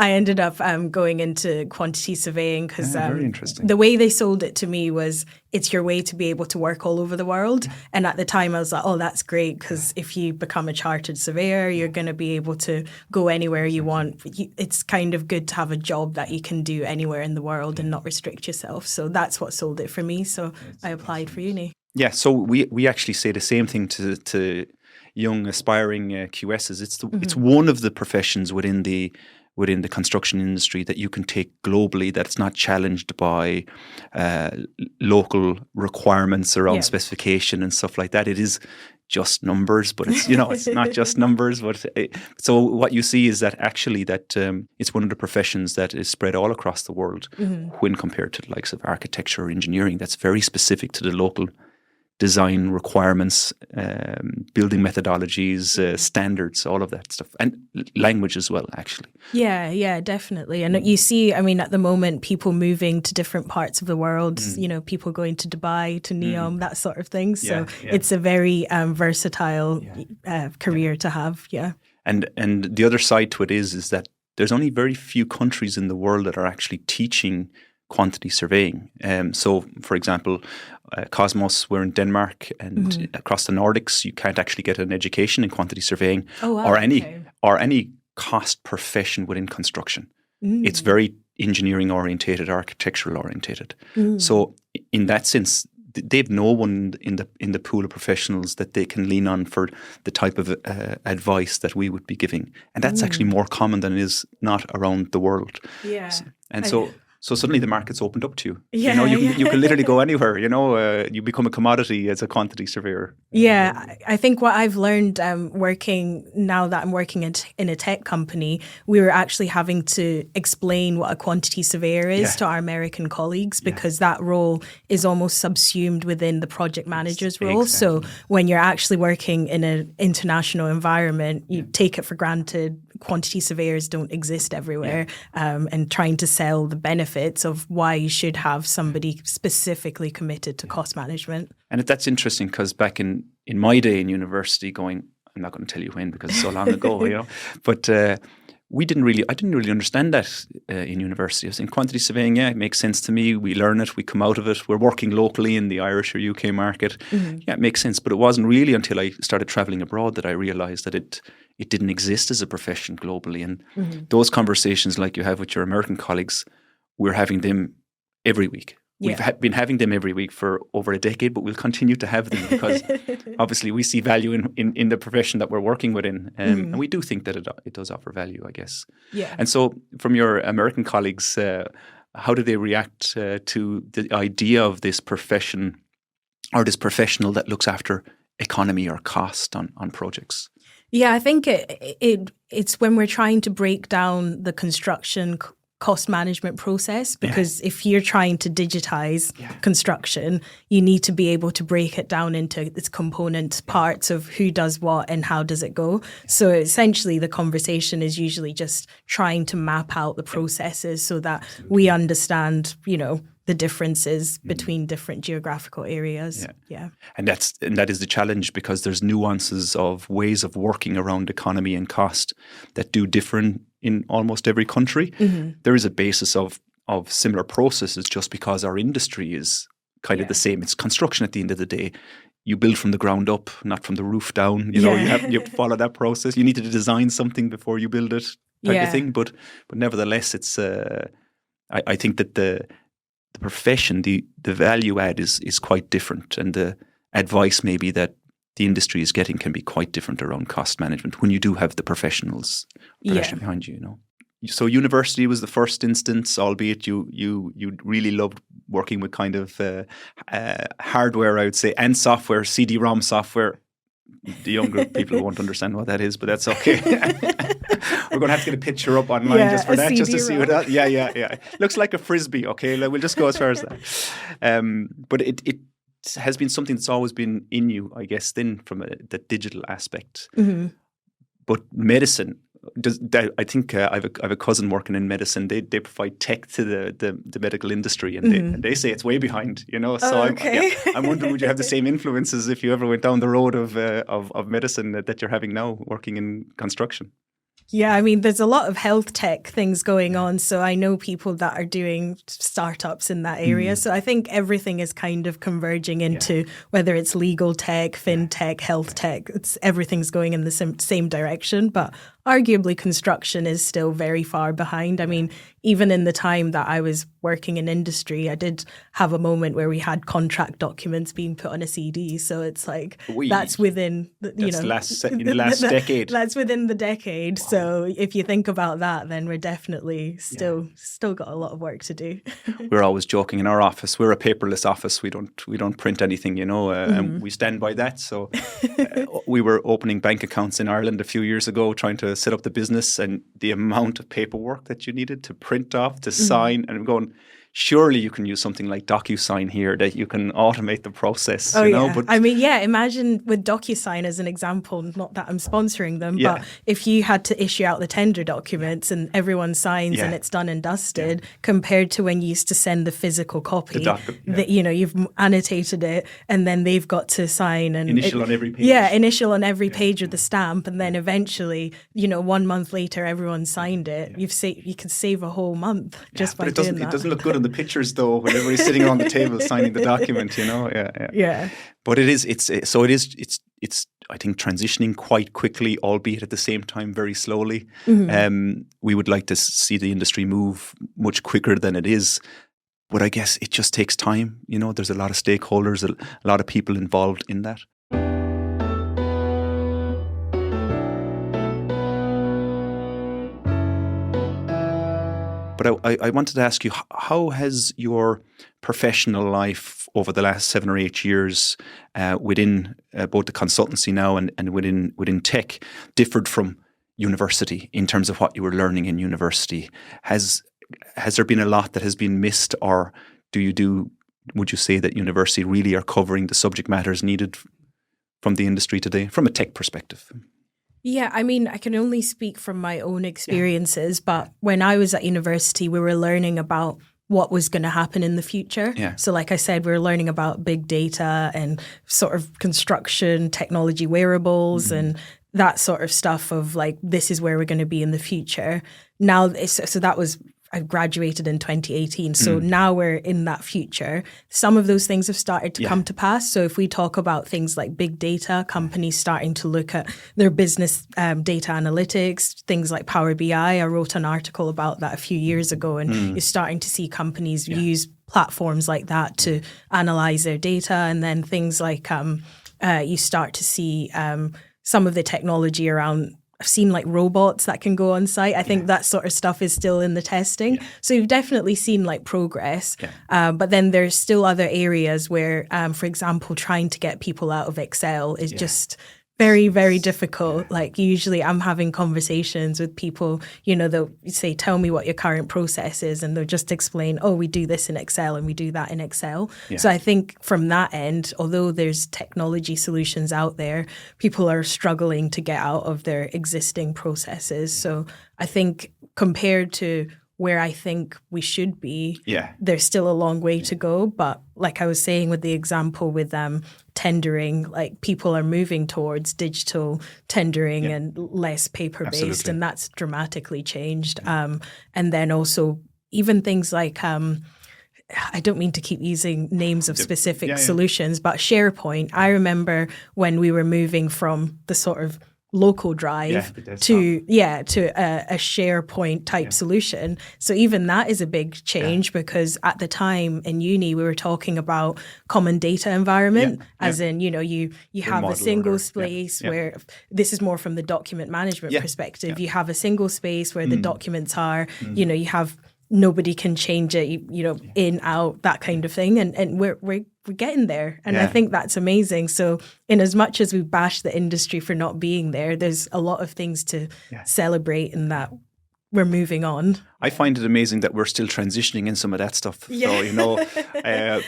I ended up going into quantity surveying because very interesting. The way they sold it to me was it's your way to be able to work all over the world. And at the time I was like, oh, that's great, because if you become a chartered surveyor, you're going to be able to go anywhere you want. It's kind of good to have a job that you can do anywhere in the world and not restrict yourself. So that's what sold it for me. So I applied for uni. Yeah, so we actually say the same thing to young aspiring QSs. It's one of the professions within the construction industry that you can take globally, that's not challenged by local requirements around specification and stuff like that. It is just numbers, but it's it's not just numbers. But so what you see is that actually it's one of the professions that is spread all across the world when compared to the likes of architecture or engineering. That's very specific to the local design requirements, building methodologies, standards, all of that stuff, and language as well, actually. Yeah, definitely. And you see, I mean, at the moment, people moving to different parts of the world, people going to Dubai, to NEOM, that sort of thing. So it's a very versatile career to have, And the other side to it is that there's only very few countries in the world that are actually teaching quantity surveying. So, for example, Cosmos, we're in Denmark, and across the Nordics, you can't actually get an education in quantity surveying or any cost profession within construction. It's very engineering orientated, architectural orientated. So, in that sense, they've no one in the pool of professionals that they can lean on for the type of advice that we would be giving, and that's actually more common than it is not around the world. Yeah, So suddenly the market's opened up to you. You can literally go anywhere. You become a commodity as a quantity surveyor. Yeah, I think what I've learned working now that I'm working in a tech company, we were actually having to explain what a quantity surveyor is to our American colleagues, because that role is almost subsumed within the project manager's role. Exactly. So when you're actually working in an international environment, you take it for granted. Quantity surveyors don't exist everywhere, and trying to sell the benefits of why you should have somebody specifically committed to cost management. And that's interesting, because back in my day in university, I'm not going to tell you when because it's so long ago, but I didn't really understand that in university. I was in quantity surveying, it makes sense to me. We learn it, we come out of it. We're working locally in the Irish or UK market. Yeah, it makes sense. But it wasn't really until I started traveling abroad that I realized that it didn't exist as a profession globally. And those conversations like you have with your American colleagues, we're having them every week. We've been having them every week for over a decade, but we'll continue to have them because obviously we see value in the profession that we're working within. And we do think that it does offer value, I guess. Yeah. And so from your American colleagues, how do they react to the idea of this profession or this professional that looks after economy or cost on projects? Yeah, I think it's when we're trying to break down the construction cost management process, because if you're trying to digitize construction, you need to be able to break it down into its component parts of who does what and how does it go. So essentially the conversation is usually just trying to map out the processes so that we understand, the differences between different geographical areas. Yeah. And that is the challenge, because there's nuances of ways of working around economy and cost that do differ in almost every country. There is a basis of similar processes just because our industry is kind of the same. It's construction at the end of the day. You build from the ground up, not from the roof down. You have to follow that process. You need to design something before you build it, type of thing. But nevertheless, it's I think that the profession, the value add is quite different, and the advice maybe that the industry is getting can be quite different around cost management when you do have the professionals behind you. So university was the first instance, albeit you really loved working with kind of hardware, I would say, and software, CD-ROM software. The younger people won't understand what that is, but that's okay. We're going to have to get a picture up online just for that, just to see what that. Yeah. Looks like a frisbee. Okay, we'll just go as far as that. But it has been something that's always been in you, I guess. Then from the digital aspect, but medicine. I think I have a cousin working in medicine. They provide tech to the medical industry, and they say it's way behind. So I'm wondering, would you have the same influences if you ever went down the road of medicine that you're having now, working in construction? Yeah, I mean, there's a lot of health tech things going on. So I know people that are doing startups in that area. So I think everything is kind of converging into whether it's legal tech, fintech, health tech, everything's going in the same direction. But arguably construction is still very far behind. I mean, even in the time that I was working in industry, I did have a moment where we had contract documents being put on a CD. So it's like that's within, in the last decade. That's within the decade. Wow. So if you think about that, then we're definitely still got a lot of work to do. We're always joking in our office. We're a paperless office. We don't print anything, and we stand by that. So we were opening bank accounts in Ireland a few years ago, trying to set up the business, and the amount of paperwork that you needed to print off, to sign, and I'm going, surely you can use something like DocuSign here that you can automate the process. But I mean, imagine with DocuSign as an example, not that I'm sponsoring them, but if you had to issue out the tender documents and everyone signs and it's done and dusted, compared to when you used to send the physical copy, that you've annotated it and then they've got to sign and initial on every page. Initial on every page with the stamp, and then eventually, 1 month later, everyone signed it. You could save a whole month just by doing that. It doesn't look good on the pictures though when everybody's sitting around the table signing the document, But it's I think transitioning quite quickly, albeit at the same time very slowly. We would like to see the industry move much quicker than it is, but I guess it just takes time. There's a lot of stakeholders, a lot of people involved in that. But I wanted to ask you, how has your professional life over the last 7 or 8 years within both the consultancy now and within tech differed from university in terms of what you were learning in university? Has there been a lot that has been missed, or would you say that university really are covering the subject matters needed from the industry today, from a tech perspective? Yeah, I mean, I can only speak from my own experiences, but when I was at university, we were learning about what was going to happen in the future. Yeah. So like I said, we were learning about big data and sort of construction, technology, wearables, and that sort of stuff of like, this is where we're going to be in the future. Now, so that was, I graduated in 2018. So now we're in that future. Some of those things have started to come to pass. So if we talk about things like big data, companies starting to look at their business data analytics, things like Power BI. I wrote an article about that a few years ago, and you're starting to see companies use platforms like that to analyze their data. And then things like you start to see some of the technology around, I've seen like robots that can go on site. I think that sort of stuff is still in the testing. So you've definitely seen like progress. But then there's still other areas where, for example, trying to get people out of Excel is just very, very difficult. Like usually I'm having conversations with people, they'll say, tell me what your current process is. And they'll just explain, oh, we do this in Excel and we do that in Excel. So I think from that end, although there's technology solutions out there, people are struggling to get out of their existing processes. So I think compared to where I think we should be, there's still a long way to go. But like I was saying with the example with tendering, like people are moving towards digital tendering and less paper-based, and that's dramatically changed. And then also even things like, I don't mean to keep using names of specific solutions, but SharePoint, I remember when we were moving from the sort of local drive to a SharePoint type solution. So even that is a big change because at the time in uni we were talking about common data environment, as in you have a single space where this is more from the document management perspective. You have a single space where the documents are. You have nobody can change it. In out that kind of thing, and we're getting there, and I think that's amazing. So in as much as we bash the industry for not being there, there's a lot of things to celebrate in that we're moving on. I find it amazing that we're still transitioning in some of that stuff. So